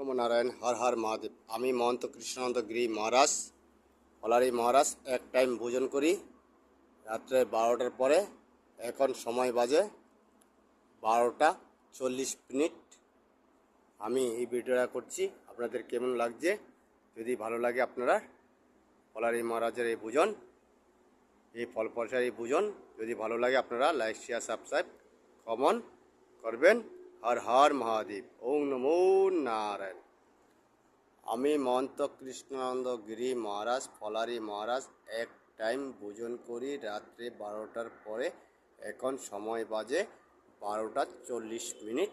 নমো নারায়ণ, হর হর মহাদেব। আমি মহন্ত কৃষ্ণানন্দ গিরি মহারাজ, হলারি মহারাজ এক টাইম ভোজন করি রাত্রে 12টার পরে। এখন সময় বাজে 12টা 40 মিনিট। আমি এই ভিডিওটা করছি, আপনাদের কেমন লাগছে? যদি ভালো লাগে আপনারা হলারি মহারাজের এই ভোজন, এই ফল প্রসারী ভোজন যদি ভালো লাগে আপনারা লাইক শেয়ার সাবস্ক্রাইব কমেন্ট করবেন। হর হর মহাদেব, ওম নমো নারায়ণ। আমি মহন্ত কৃষ্ণানন্দ গিরি মহারাজ, ফলারি মহারাজ এক টাইম ভোজন করি রাত্রে 12টার পরে। এখন সময় বাজে 12টা 40 মিনিট।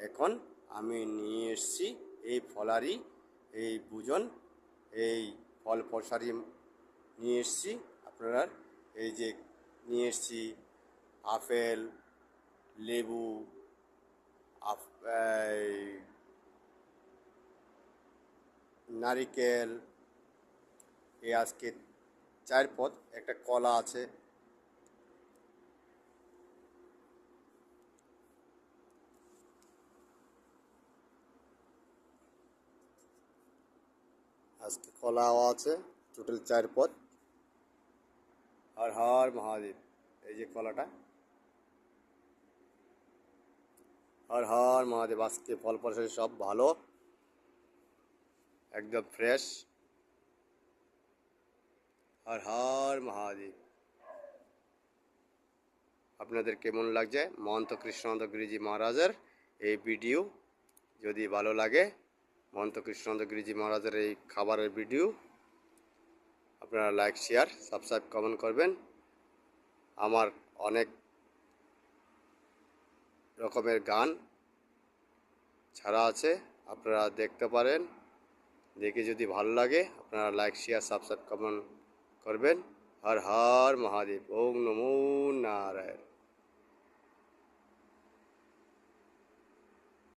এখন আমি নিয়ে এসছি এই ফলারি, এই ভোজন, এই ফল প্রসারী নিয়ে এসছি আপনারা। এই যে নিয়ে এসছি আপেল, লেবু, নারিকেল, এই আজকে 4 পদ, একটা কলা আছে, আজকে কলাও আছে, টোটাল 4 পদ। হর হর মহাদেব। এই যে কলাটা, হর হর মহাদেব। আজকে ফল প্রসারী সব ভালো, একদম ফ্রেশ। হর হর মহাদেব। আপনাদের কেমন লাগছে মহন্ত কৃষ্ণানন্দ গিরিজি মহারাজের এই ভিডিও? যদি ভালো লাগে মহন্ত কৃষ্ণানন্দ গিরিজি মহারাজের এই খাবারের ভিডিও, আপনারা লাইক শেয়ার সাবস্ক্রাইব কমেন্ট করবেন। আমার অনেক রকমের গান ছাড়া আছে, আপনারা দেখতে পারেন। দেখে যদি ভালো লাগে আপনারা লাইক শেয়ার সাবস্ক্রাইব কমেন্ট করবেন। হর হর মহাদেব, ওম নমো নারায়ণ।